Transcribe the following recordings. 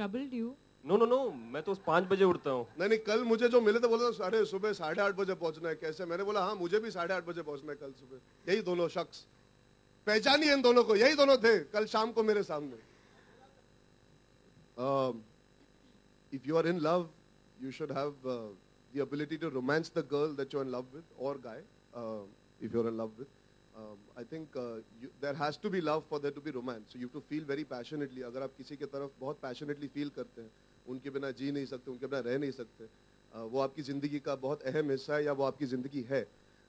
troubled you? No no no, मैं तो 5 बजे उठता हूँ. नहीं नहीं, कल मुझे जो मिले थे बोला अरे सुबह 8:30 बजे पहुंचना है. कैसे? मैंने बोला हाँ मुझे भी 8:30 बजे पहुंचना है कल सुबह. यही दोनों शख्स, पहचानिए इन दोनों को, यही दोनों थे कल शाम को मेरे सामने. If you are in love, you should have the ability to romance the girl that you're in love with, or guy, if you're in love with. I think there has to be love for there to be romance. So you have to feel very passionately. अगर आप किसी की तरफ बहुत passionately feel करते हैं, उनके बिना जी नहीं सकते, उनके बिना रह नहीं सकते, वो आपकी ज़िंदगी का बहुत अहम हिस्सा है या वो आपकी ज़िंदगी है,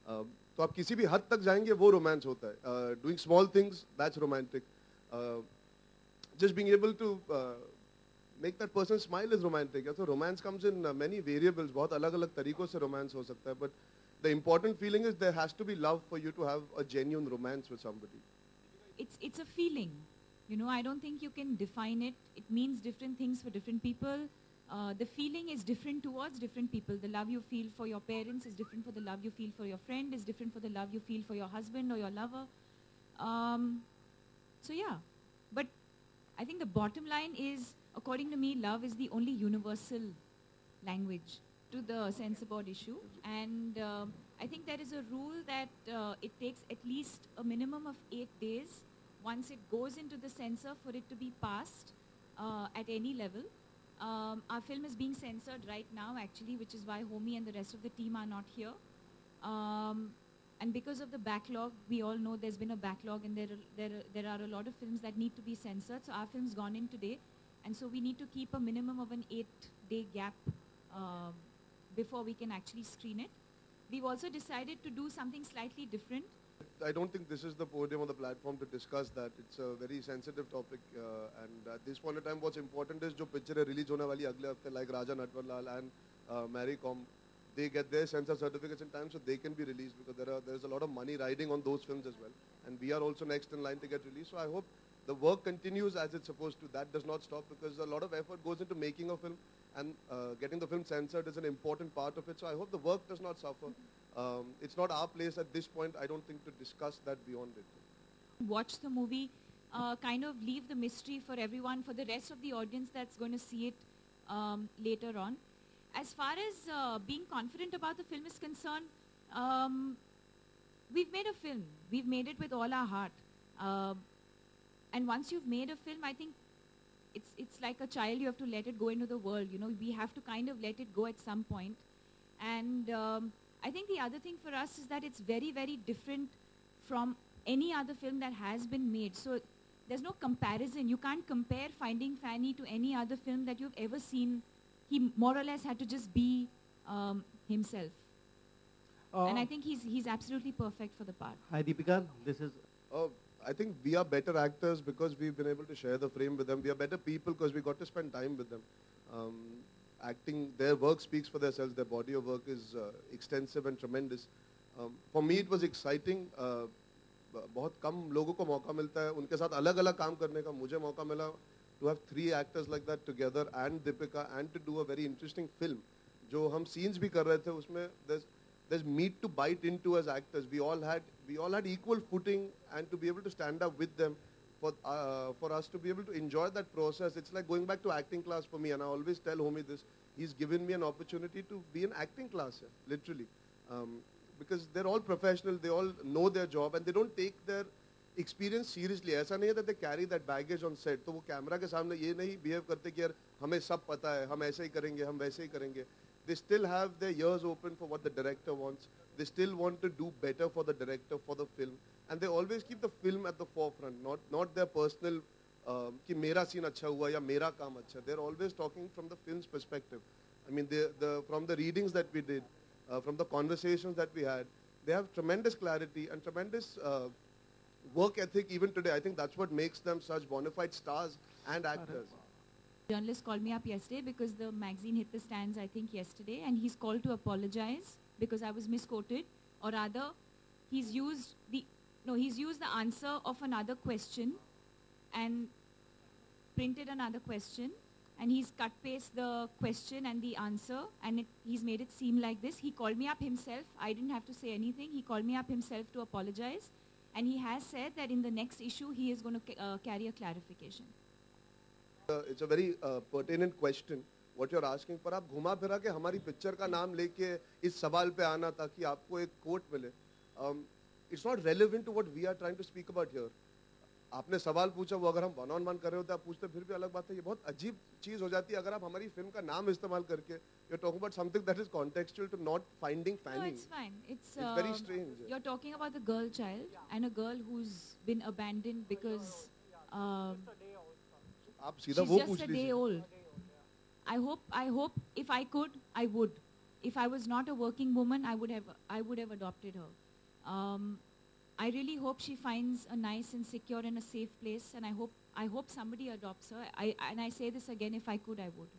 तो आप किसी भी हद तक जाएंगे वो रोमांस होता है. Doing small things, that's romantic. Just being able to make that person smile is romantic. So romance comes in many variables. बहुत अलग-अलग तरीकों से romance हो सकता है. But the important feeling is there has to be love for you to have a genuine romance with somebody. It's a feeling. You know, I don't think you can define it. It means different things for different people. The feeling is different towards different people. The love you feel for your parents is different for the love you feel for your friend, is different for the love you feel for your husband or your lover. So yeah, but I think the bottom line is, according to me, love is the only universal language to the censor board issue. And I think there is a rule that it takes at least a minimum of 8 days once it goes into the censor for it to be passed at any level. Our film is being censored right now, actually, which is why Homi and the rest of the team are not here. And because of the backlog, we all know there's been a backlog, and there are a lot of films that need to be censored. So our film's gone in today, and so we need to keep a minimum of an 8-day gap before we can actually screen it. We've also decided to do something slightly different. I don't think this is the podium or the platform to discuss that. It's a very sensitive topic, and at this point in time, what's important is जो picture release होने वाली अगले हफ्ते, like Raja Natwarlal and Mary Com, they get their censor certificates in time so they can be released, because there's a lot of money riding on those films as well, and we are also next in line to get released. So I hope the work continues as it's supposed to. That does not stop, because a lot of effort goes into making a film, and getting the film censored is an important part of it. So I hope the work does not suffer. It's not our place at this point, I don't think, to discuss that beyond it. Watch the movie, kind of leave the mystery for everyone, for the rest of the audience that's going to see it later on. As far as being confident about the film is concerned, we've made a film. We've made it with all our heart. And once you've made a film, I think it's like a child. You have to let it go into the world. You know, we have to kind of let it go at some point. And I think the other thing for us is that it's very, very different from any other film that has been made. So there's no comparison. You can't compare Finding Fanny to any other film that you've ever seen. He more or less had to just be himself. And I think he's absolutely perfect for the part. Hi Deepika, this is... I think we are better actors because we've been able to share the frame with them. We are better people because we got to spend time with them. Acting, their work speaks for themselves. Their body of work is extensive and tremendous. For me, it was exciting. बहुत कम लोगों को मौका मिलता है उनके साथ अलग-अलग काम करने का. मुझे मौका मिला to have 3 actors like that together and Deepika, and to do a very interesting film. जो हम scenes भी कर रहे थे उसमें there's meat to bite into as actors. We all had equal footing, and to be able to stand up with them, for us to be able to enjoy that process. It's like going back to acting class for me, and I always tell Homi this. He's given me an opportunity to be in acting class here, literally, because they're all professional. They all know their job, and they don't take their experience seriously. ऐसा नहीं है that they carry that baggage on set. तो वो camera के सामने ये नहीं behave करते कि यार हमें सब पता है, हम ऐसे ही करेंगे, हम वैसे ही करेंगे. They still have their ears open for what the director wants. They still want to do better for the director, for the film. And they always keep the film at the forefront, not their personal, कि मेरा scene अच्छा हुआ या मेरा काम अच्छा. They're always talking from the film's perspective. I mean, from the readings that we did, from the conversations that we had, they have tremendous clarity and tremendous work ethic even today. I think that's what makes them such bona fide stars and actors. Journalist called me up yesterday because the magazine hit the stands, I think, yesterday, and he's called to apologize because I was misquoted, or rather, he's used the answer of another question and printed another question, and he's cut paste the question and the answer, and he's made it seem like this. He called me up himself. I didn't have to say anything. He called me up himself to apologize, and he has said that in the next issue he is going to carry a clarification. It's a very pertinent question what you're asking. पर आप घुमा फिरा के हमारी picture का नाम लेके इस सवाल पे आना ताकि आपको एक कोट मिले. It's not relevant to what we are trying to speak about here. आपने सवाल पूछा, वो अगर हम वन ऑन वन कर रहे होते आप पूछते फिर भी अलग बात है. ये बहुत अजीब चीज हो जाती है अगर आप हमारी फिल्म का नाम इस्तेमाल करके you're talking about something that is contextual to not finding No, Fanny. it's fine. It's very strange. You're talking about the girl child and a girl who's been abandoned because आप सीधा she's वो just पूछ a day लीजिए. old. I hope if I could, I would. If I was not a working woman, I would have adopted her. I really hope she finds a nice and secure and a safe place, and I hope somebody adopts her. And I say this again, if I could, I would.